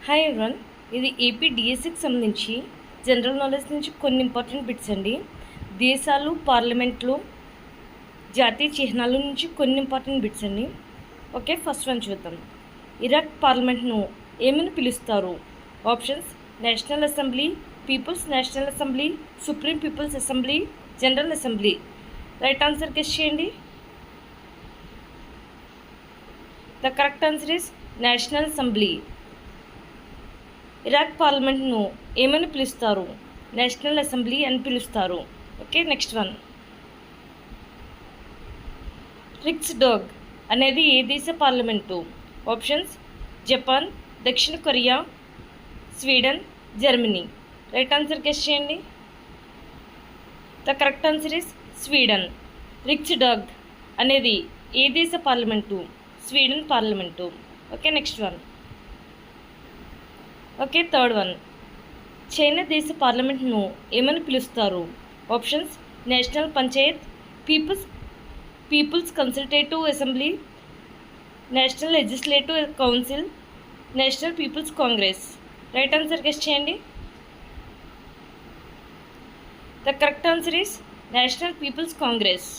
Hi ఎవరన్, ఇది AP డిఎస్సికి సంబంధించి జనరల్ నాలెడ్జ్ నుంచి కొన్ని ఇంపార్టెంట్ బిట్స్ అండి. దేశాలు, పార్లమెంట్లు, జాతీయ చిహ్నాల నుంచి కొన్ని ఇంపార్టెంట్ బిట్స్ అండి. ఓకే, ఫస్ట్ వన్ చూద్దాం. ఇరాక్ పార్లమెంట్ను ఏమని పిలుస్తారు? Options: national assembly, people's national assembly, supreme people's assembly, general assembly. Right answer guess చేయండి. The correct answer is national assembly. Iraq పార్లమెంట్ను ఏమని పిలుస్తారు? నేషనల్ అసెంబ్లీ అని పిలుస్తారు. Okay, next one. రిక్స్డాగ్ అనేది ఏ దేశ పార్లమెంటు? ఆప్షన్స్: జపాన్, దక్షిణ Korea, Sweden, Germany. Right answer guess చేయండి. The correct answer is Sweden. Riksdag అనేది ఏ దేశ parliament? Sweden parliament. Okay, next one. Okay, third one. China దేశ పార్లమెంట్ను ఏమని పిలుస్తారు? Options: national panchayat, people's consultative assembly, national legislative council, national people's congress. Right answer guess చేయండి. The correct answer is national people's congress.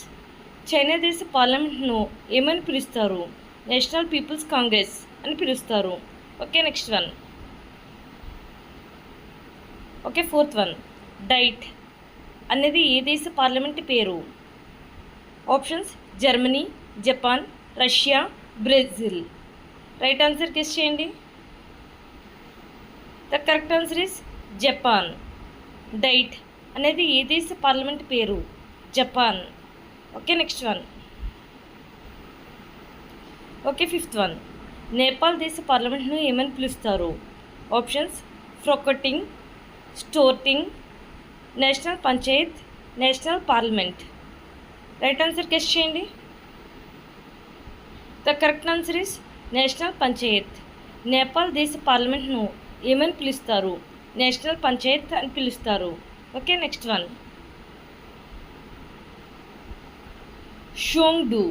China దేశ పార్లమెంట్ను ఏమని పిలుస్తారు? National people's congress అని పిలుస్తారు. Okay, next one. Okay, fourth one. Diet అనేది ఏ దేశ పార్లమెంట్ పేరు? Options: Germany, Japan, Russia, Brazil. Right answer guess చేయండి. The correct answer is Japan. Diet అనేది ఏ దేశ పార్లమెంట్ పేరు? Japan. Okay, next one. Okay, fifth one. Nepal దేశ పార్లమెంట్ను ఏమని పిలుస్తారు? Options: Folketing, Storting, national panchayat, national parliament. Right answer guess చేయండి. The correct answer is national panchayat. Nepal దేశ పార్లమెంట్ను ఏమని పిలుస్తారు? నేషనల్ పంచాయత్ అని పిలుస్తారు. Okay, next one. Tshogdu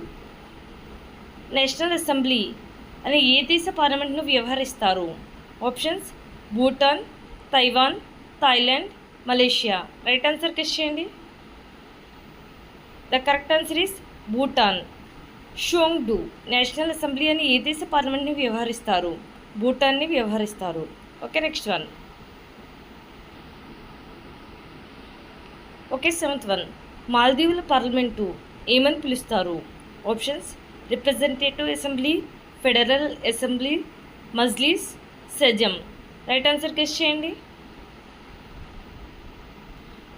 national assembly అని ఏ దేశ పార్లమెంట్ను వ్యవహరిస్తారు? Options: Bhutan, Taiwan, Thailand, Malaysia. Right answer guess చేయండి. The correct answer is Bhutan. Tshogdu national assembly అని ఏ దేశ పార్లమెంట్ని వ్యవహరిస్తారు? భూటాన్ని వ్యవహరిస్తారు. Okay, next one. Okay, seventh one. మాల్దీవుల పార్లమెంటు ఏమని పిలుస్తారు? Options: representative assembly, federal assembly, Majlis, Sejm. Right answer guess చేయండి.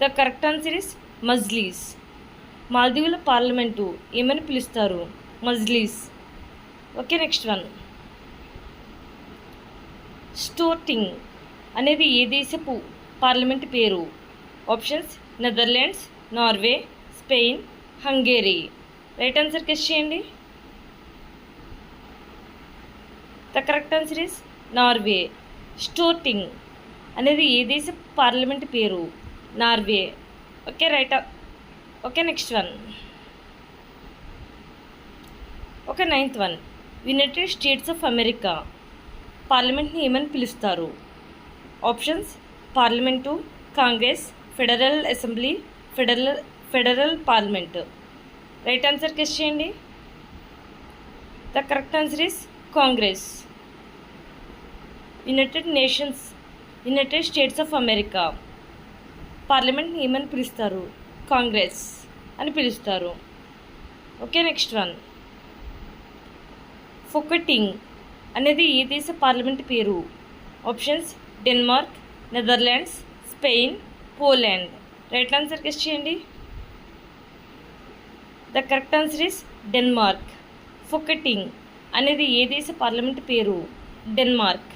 The correct answer is Majlis. మాల్దీవుల పార్లమెంటు ఏమని పిలుస్తారు? మజ్లీస్. Okay, next one. స్టోర్టింగ్ అనేది ఏ దేశపు పార్లమెంట్ పేరు? Options: Netherlands, Norway, Spain, Hungary. Right answer guess చేయండి. The correct answer is Norway. Storting అనేది ఏ దేశ పార్లమెంట్ పేరు? Norway. Okay, right. Okay, next one. Okay, ninth one. United States of America పార్లమెంట్ని ఏమని పిలుస్తారు? Options: parliament, congress, federal assembly, federal parliament. Right answer guess చేయండి. The correct answer is congress. United States of America పార్లమెంట్ని ఏమని పిలుస్తారు? కాంగ్రెస్ అని పిలుస్తారు. Okay, next one. ఫోకటింగ్ అనేది ఏ దేశ పార్లమెంట్ పేరు? Options: Denmark, Netherlands, Spain, Poland. Right answer guess చేయండి. The correct answer is Denmark. Folketing అనేది ఏ దేశ పార్లమెంట్ పేరు? Denmark.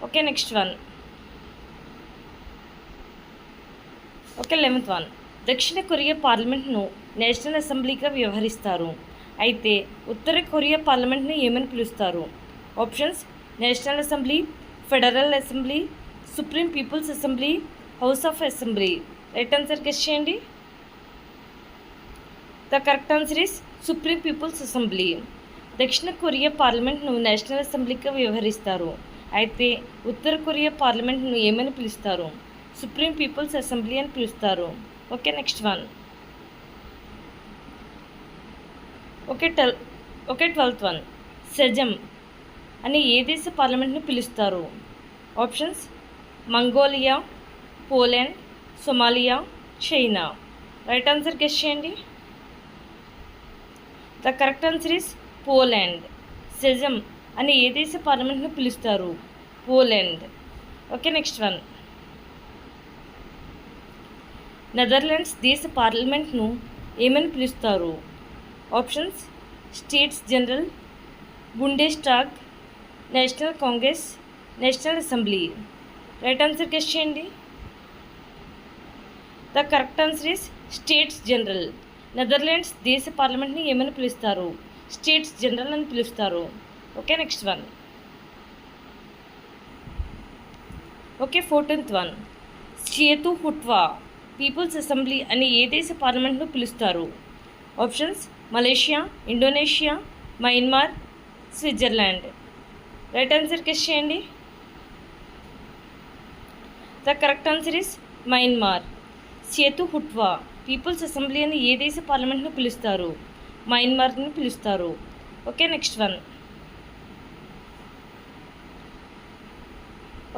Okay, next one. Okay, 11th one. దక్షిణ కొరియా పార్లమెంట్ను నేషనల్ అసెంబ్లీగా వ్యవహరిస్తారు. అయితే ఉత్తర కొరియా పార్లమెంట్ను ఏమని పిలుస్తారు? Options: national assembly, federal assembly, supreme people's assembly, house of assembly. Right answer guess చేయండి. The correct answer is supreme people's assembly. దక్షిణ కొరియా పార్లమెంట్ను నేషనల్ అసెంబ్లీగా వ్యవహరిస్తారు. అయితే ఉత్తర కొరియా పార్లమెంట్ను ఏమని పిలుస్తారు? సుప్రీం పీపుల్స్ అసెంబ్లీ అని పిలుస్తారు. Okay, next one. Okay 12th one. Sejm అని ఏ దేశ పార్లమెంట్ను పిలుస్తారు? Options: Mongolia, Poland, Somalia, China. Right answer guess చేయండి. The correct answer is Poland. Sejm అని ఏ దేశ పార్లమెంట్ను పిలుస్తారు? Poland. Okay, next one. Netherlands దేశ పార్లమెంట్ను ఏమని పిలుస్తారు? Options: States General, Bundestag, national congress, national assembly. Right answer guess చేయండి. The correct answer is States General. Netherlands దేశ పార్లమెంట్ని ఏమని పిలుస్తారు? స్టేట్స్ జనరల్ అని పిలుస్తారు. Okay, next one. Okay 14th one. Pyithu Hluttaw people's assembly అని ఏ దేశ పార్లమెంట్ను పిలుస్తారు? Options: Malaysia, Indonesia, Myanmar, Switzerland. Right answer guess చేయండి. The correct answer is Myanmar. Pyithu Hluttaw people's assembly అని ఏ దేశ పార్లమెంట్ను పిలుస్తారు? మయన్మార్ని పిలుస్తారు. Okay, next one.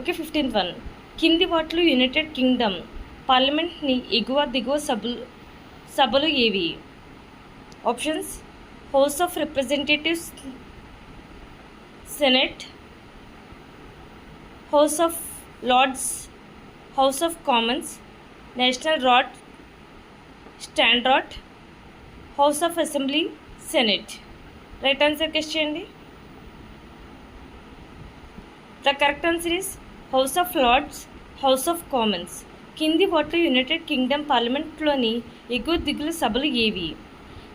Okay 15th one. కింది వాటిలో యునైటెడ్ కింగ్డమ్ పార్లమెంట్ని ఎగువ దిగువ సభలు ఏవి? Options: house of representatives, senate, house of lords, house of commons, national rod, stand rod, house of assembly, senate. Right answer guess చేయండి. The correct answer is house of lords, house of commons. కింది వాటిలో United Kingdom పార్లమెంట్లోని ఎగువ దిగువ సభలు ఏవి?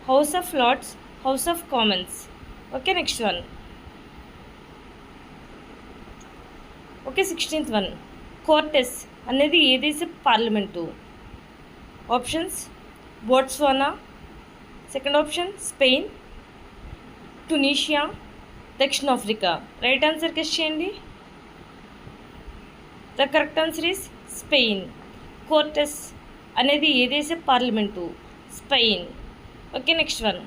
House of lords, house of commons. Okay, next one. Okay 16th one. Cortes అనేది ఏ దేశ parliament? Options: Botswana, second option Spain, Tunisia, దక్షిణాఫ్రికా. రైట్ ఆన్సర్ గెస్ చేయండి. The correct answer is Spain. Cortes అనేది ఏ దేశ parliament? Spain. Okay, next one.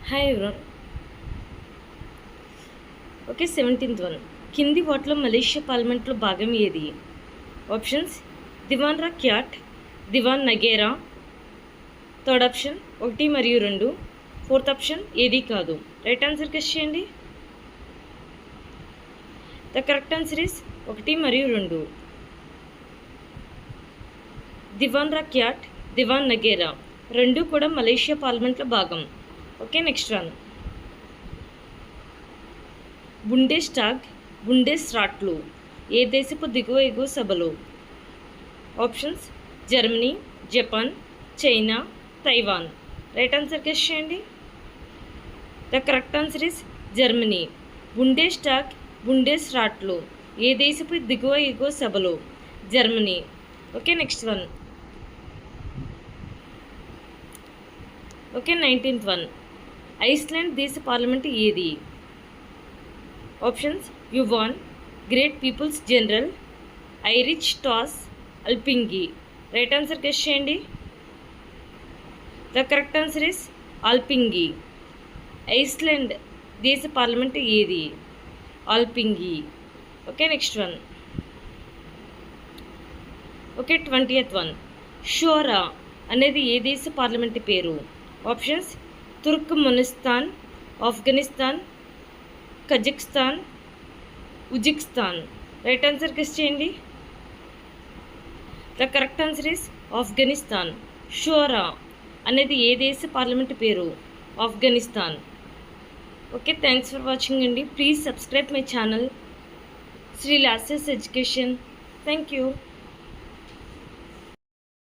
Hi everyone. Okay 17th one. కింది వాటిలో మలేషియా పార్లమెంట్లో భాగం ఏది? ఆప్షన్స్: దివాన్ రా క్యాట్, దివాన్ నగేరా. థర్డ్ ఆప్షన్ 1 మరియు 2. ఫోర్త్ ఆప్షన్ ఏది కాదు. రైట్ ఆన్సర్ గెస్ చేయండి. ద కరెక్ట్ ఆన్సర్ ఈస్ 1 మరియు 2. దివాన్ రా క్యాట్, దివాన్ నగేరా రెండు కూడా మలేషియా పార్లమెంట్లో భాగం. Okay, next one. బుండెస్టాగ్, బుండెస్రాట్లు ఏ దేశపు దిగువ ఎగువ సభలు? Options: Germany, Japan, China, Taiwan. Right answer guess చేయండి. The correct answer is Germany. Bundestag, బుండెస్రాట్లు ఏ దేశపు దిగువ ఎగువ సభలు? Germany. Okay, next one. Okay 19th one. Iceland దేశ పార్లమెంట్ ఏది? Options: Yuan, great people's general, ఐరిచ్ టాస్, అల్పింగి. రైట్ ఆన్సర్ గెస్ చేయండి. The correct answer is Althingi. Iceland దేశ పార్లమెంట్ ఏది? Althingi. Okay, next one. Okay 20th one. Shura అనేది ఏ దేశ పార్లమెంట్ పేరు? Options: Turkmenistan, Afghanistan, Kazakhstan, Uzbekistan. Right answer guess చేయండి. The correct answer is Afghanistan. Shura అనేది ఏ దేశ పార్లమెంట్ పేరు? Afghanistan. Okay, thanks for watching అండి. Please subscribe my channel Shri లాసెస్ ఎడ్యుకేషన్. Thank you.